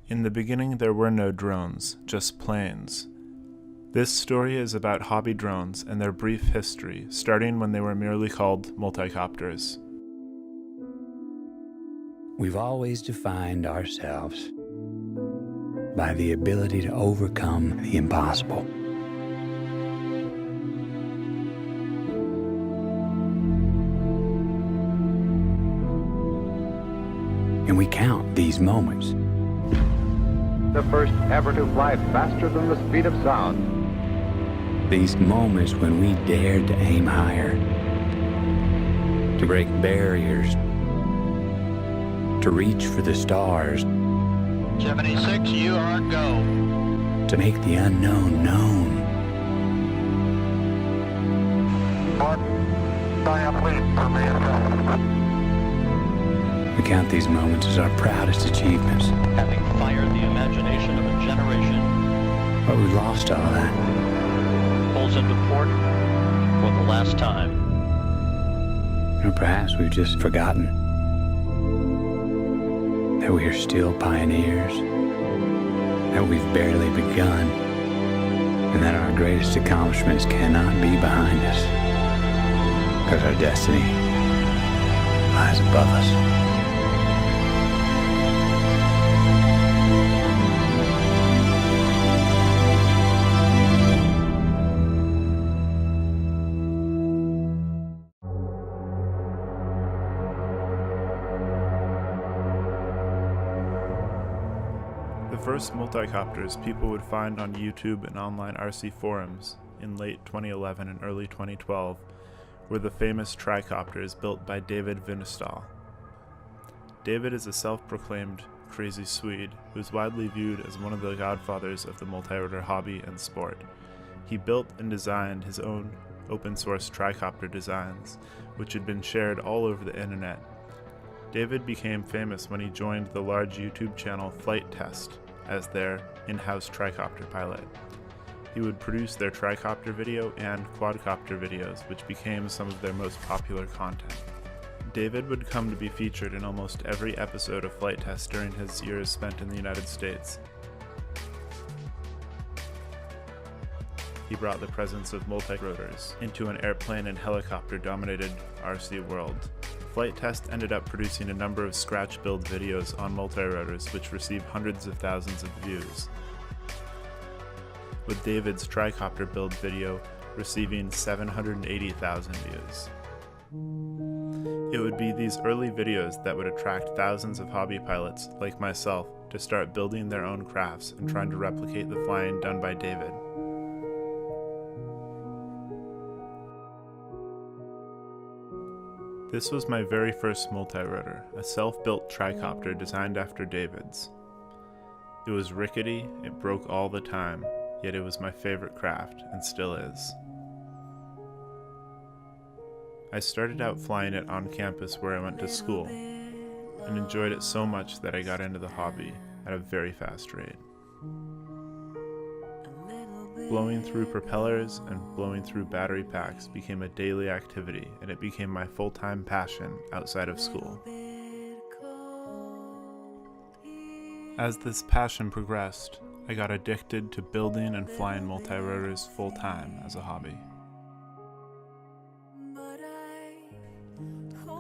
In the beginning there were no drones, just planes. This story is about hobby drones and their brief history, starting when they were merely called multicopters. We've always defined ourselves by the ability to overcome the impossible. And we count these moments. The first ever to fly faster than the speed of sound. These moments when we dared to aim higher, to break barriers, to reach for the stars, 76, you are go. to make the unknown known. We count these moments as our proudest achievements, Having fired the imagination of a generation, but we've lost all that. pulls into port for the last time. Or perhaps we've just forgotten that we are still pioneers, that we've barely begun, and that our greatest accomplishments cannot be behind us, because our destiny lies above us. The first multicopters people would find on YouTube and online RC forums in late 2011 and early 2012 were the famous tricopters built by David Vinestål. David is a self-proclaimed crazy Swede who is widely viewed as one of the godfathers of the multirotor hobby and sport. He built and designed his own open-source tricopter designs, which had been shared all over the internet. David became famous when he joined the large YouTube channel Flight Test as their in-house tricopter pilot. He would produce their tricopter video and quadcopter videos, which became some of their most popular content. David would come to be featured in almost every episode of Flight Test during his years spent in the United States. He brought the presence of multirotors into an airplane and helicopter-dominated RC world. Flight Test ended up producing a number of scratch build videos on multirotors which received hundreds of thousands of views, with David's tricopter build video receiving 780,000 views. It would be these early videos that would attract thousands of hobby pilots like myself to start building their own crafts and trying to replicate the flying done by David. This was my very first multirotor, a self-built tricopter designed after David's. It was rickety, it broke all the time, yet it was my favorite craft, and still is. I started out flying it on campus where I went to school, and enjoyed it so much that I got into the hobby at a very fast rate. Blowing through propellers and blowing through battery packs became a daily activity, and it became my full-time passion outside of school. As this passion progressed, I got addicted to building and flying multirotors full-time as a hobby.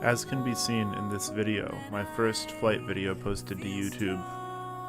As can be seen in this video, my first flight video posted to YouTube,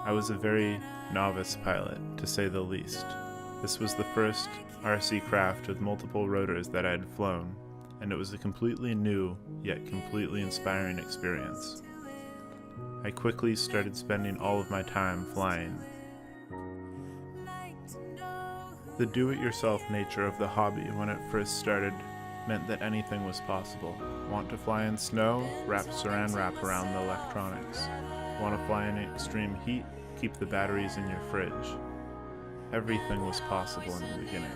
I was a very novice pilot, to say the least. This was the first RC craft with multiple rotors that I had flown, and it was a completely new, yet completely inspiring experience. I quickly started spending all of my time flying. The do-it-yourself nature of the hobby when it first started meant that anything was possible. Want to fly in snow? Wrap saran wrap around the electronics. Want to fly in extreme heat? Keep the batteries in your fridge. Everything was possible in the beginning.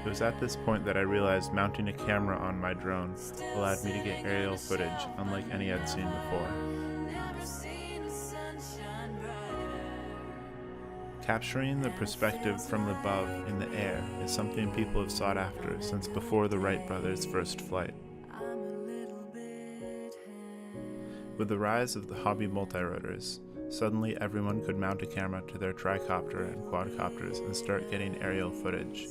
It was at this point that I realized mounting a camera on my drone allowed me to get aerial footage unlike any I'd seen before. Capturing the perspective from above in the air is something people have sought after since before the Wright brothers' first flight. With the rise of the hobby multirotors, Suddenly, everyone could mount a camera to their tricopter and quadcopters and start getting aerial footage.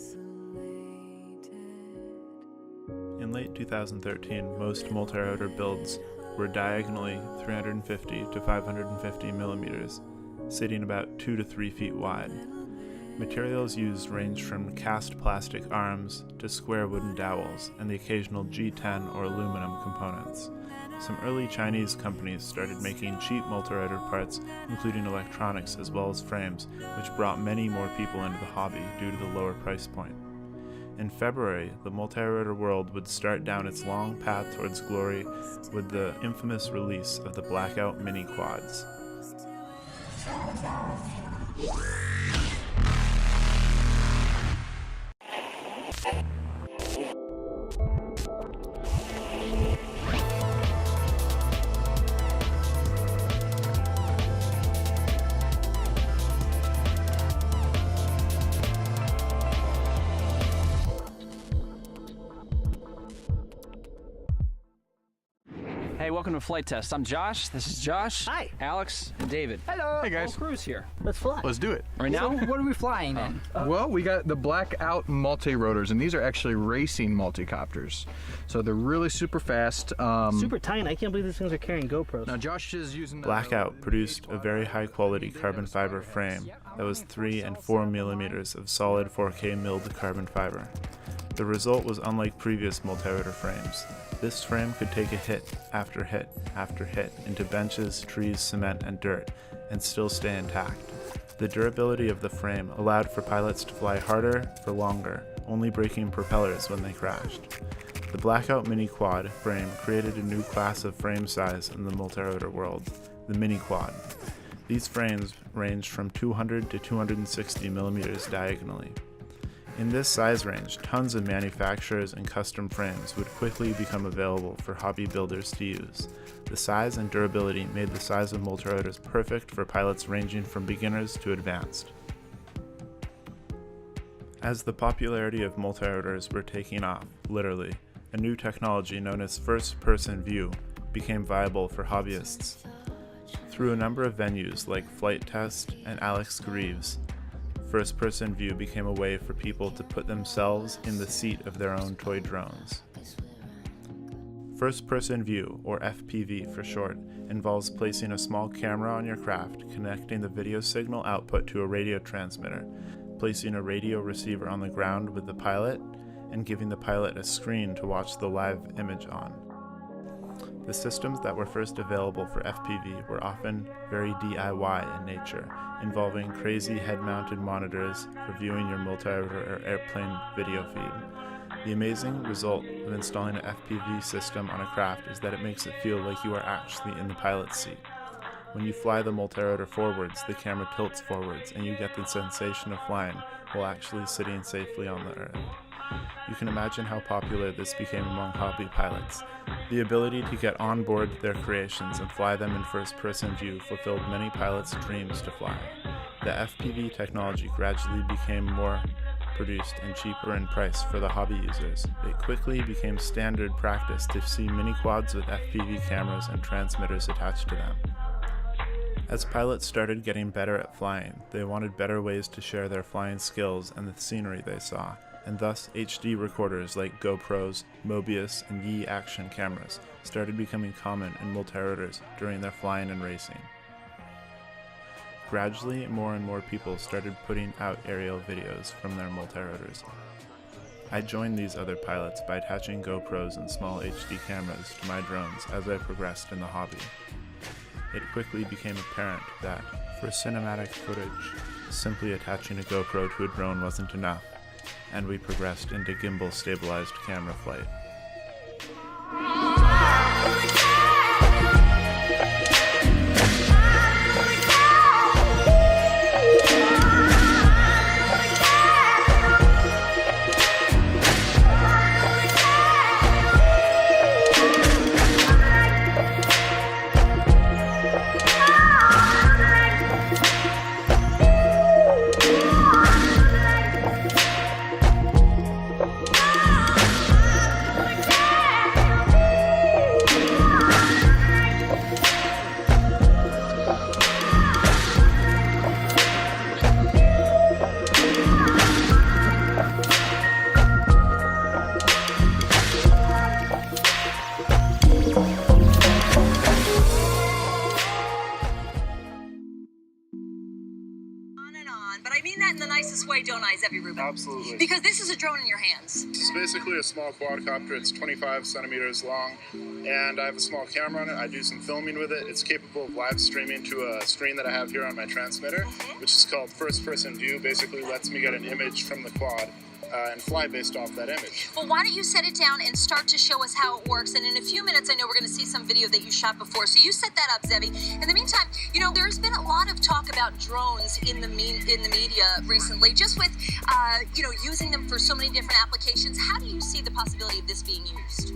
In late 2013, most multirotor builds were diagonally 350 to 550 millimeters, sitting about 2 to 3 feet wide. Materials used range from cast plastic arms to square wooden dowels and the occasional G10 or aluminum components. Some early Chinese companies started making cheap multirotor parts, including electronics as well as frames, which brought many more people into the hobby due to the lower price point. In February, the multirotor world would start down its long path towards glory with the infamous release of the Blackout Mini Quads. Hey, welcome to Flight Test. I'm Josh. This is Josh. Hi. Alex and David. Hello. Hey guys, Whole crew's here. Let's fly. let's do it. Right now? So what are we flying in? Well, we got the Blackout multirotors, and these are actually racing multicopters. So they're really super fast. Super tiny. I can't believe these things are carrying GoPros. Now Josh is using Blackout produced a very high-quality carbon fiber frame that was 3 and 4 millimeters of solid 4K milled carbon fiber. The result was unlike previous multirotor frames. This frame could take a hit after hit after hit into benches, trees, cement, and dirt, and still stay intact. The durability of the frame allowed for pilots to fly harder for longer, only breaking propellers when they crashed. The Blackout Mini Quad frame created a new class of frame size in the multirotor world, the Mini Quad. These frames ranged from 200 to 260 millimeters diagonally. In this size range, tons of manufacturers and custom frames would quickly become available for hobby builders to use. The size and durability made the size of multirotors perfect for pilots ranging from beginners to advanced. As the popularity of multirotors were taking off, literally, a new technology known as first-person view became viable for hobbyists. Through a number of venues like Flight Test and Alex Greaves, first-person view became a way for people to put themselves in the seat of their own toy drones. First-person view, or FPV for short, involves placing a small camera on your craft, connecting the video signal output to a radio transmitter, placing a radio receiver on the ground with the pilot, and giving the pilot a screen to watch the live image on. The systems that were first available for FPV were often very DIY in nature, involving crazy head-mounted monitors for viewing your multirotor or airplane video feed. The amazing result of installing an FPV system on a craft is that it makes it feel like you are actually in the pilot's seat. When you fly the multirotor forwards, the camera tilts forwards, and you get the sensation of flying while actually sitting safely on the earth. You can imagine how popular this became among hobby pilots. The ability to get on board their creations and fly them in first-person view fulfilled many pilots' dreams to fly. The FPV technology gradually became more produced and cheaper in price for the hobby users. It quickly became standard practice to see mini quads with FPV cameras and transmitters attached to them. As pilots started getting better at flying, they wanted better ways to share their flying skills and the scenery they saw, and thus HD recorders like GoPros, Mobius, and Yi action cameras started becoming common in multirotors during their flying and racing. Gradually, more and more people started putting out aerial videos from their multirotors. I joined these other pilots by attaching GoPros and small HD cameras to my drones as I progressed in the hobby. It quickly became apparent that, for cinematic footage, simply attaching a GoPro to a drone wasn't enough, and we progressed into gimbal-stabilized camera flight. Zevi Rubin? Absolutely. Because this is a drone in your hands. This is basically a small quadcopter. It's 25 centimeters long, and I have a small camera on it. I do some filming with it. It's capable of live streaming to a screen that I have here on my transmitter, which is called first-person view. Basically lets me get an image from the quad and fly based off that image. Well, why don't you set it down and start to show us how it works? And in a few minutes, I know we're going to see some video that you shot before. So you set that up, Zevi. In the meantime, you know, there's been a lot of talk about drones in the media recently, just with, you know, using them for so many different applications. How do you see the possibility of this being used?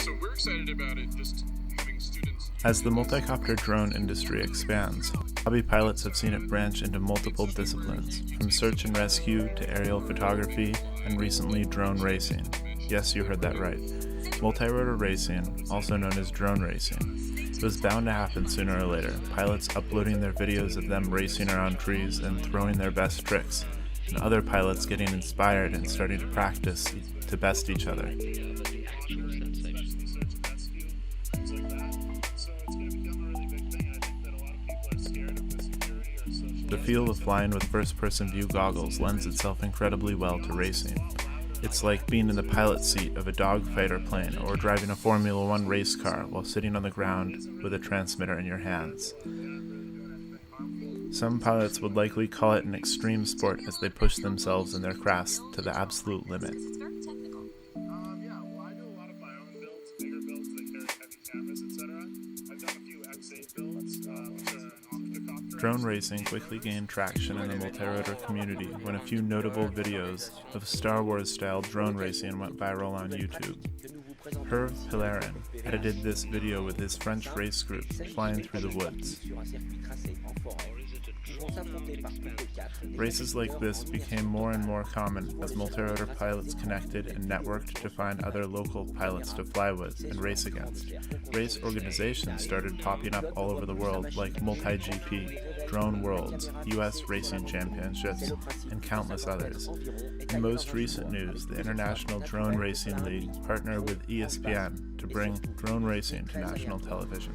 So we're excited about it, just having students. As the multicopter drone industry expands, hobby pilots have seen it branch into multiple disciplines, from search and rescue to aerial photography, and recently drone racing. Yes, you heard that right. Multirotor racing, also known as drone racing. It was bound to happen sooner or later, pilots uploading their videos of them racing around trees and throwing their best tricks, and other pilots getting inspired and starting to practice to best each other. The feel of flying with first-person view goggles lends itself incredibly well to racing. It's like being in the pilot seat of a dogfighter plane or driving a Formula One race car while sitting on the ground with a transmitter in your hands. Some pilots would likely call it an extreme sport as they push themselves and their crafts to the absolute limit. Drone racing quickly gained traction in the multirotor community when a few notable videos of Star Wars-style drone racing went viral on YouTube. Hervé Pellerin edited this video with his French race group flying through the woods. Races like this became more and more common as multirotor pilots connected and networked to find other local pilots to fly with and race against. Race organizations started popping up all over the world like MultiGP, Drone Worlds, US Racing Championships, and countless others. In most recent news, the International Drone Racing League partnered with ESPN to bring drone racing to national television.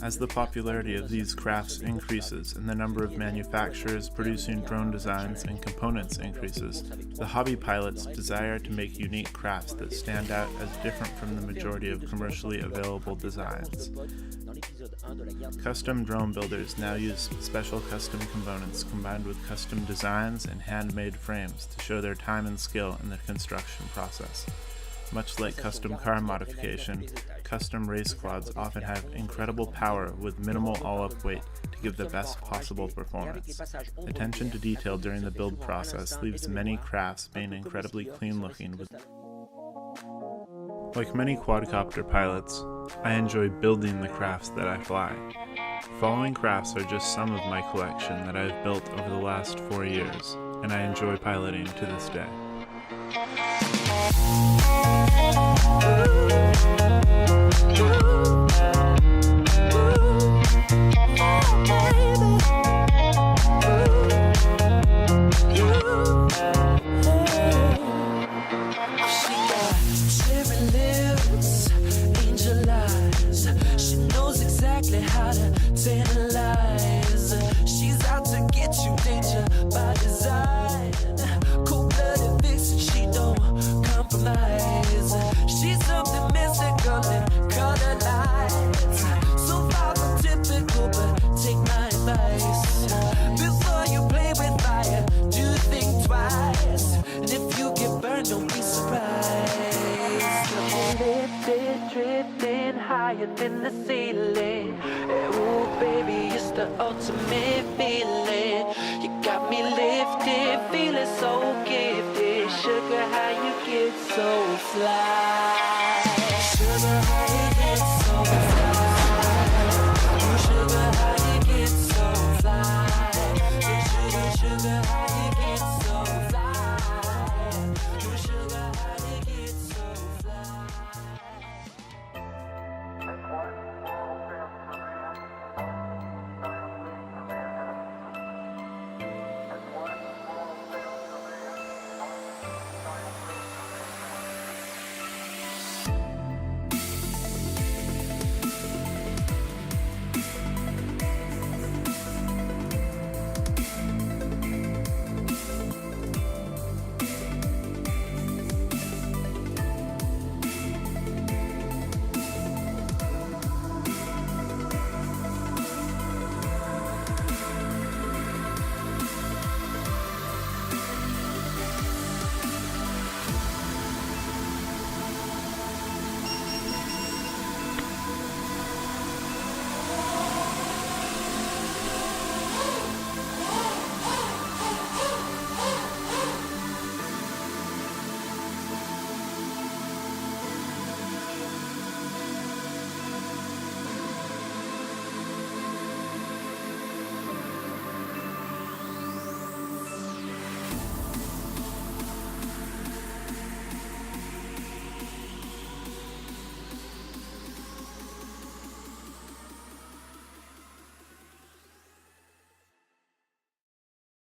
As the popularity of these crafts increases and the number of manufacturers producing drone designs and components increases, the hobby pilots desire to make unique crafts that stand out as different from the majority of commercially available designs. Custom drone builders now use special custom components combined with custom designs and handmade frames to show their time and skill in the construction process. Much like custom car modification, custom race quads often have incredible power with minimal all-up weight to give the best possible performance. Attention to detail during the build process leaves many crafts being incredibly clean-looking. Like many quadcopter pilots, I enjoy building the crafts that I fly. Following crafts are just some of my collection that I've built over the last 4 years, and I enjoy piloting to this day. She's out to get you, danger by design. Cold-blooded vixen, she don't compromise. She's something mystical and color lights. So far from typical, but take my advice. Before you play with fire, do think twice. And if you get burned, don't be surprised. Lifted, drifting higher than the ceiling. Ooh, baby, it's the ultimate feeling. You got me lifted, feeling so gifted. Sugar, how you get so fly.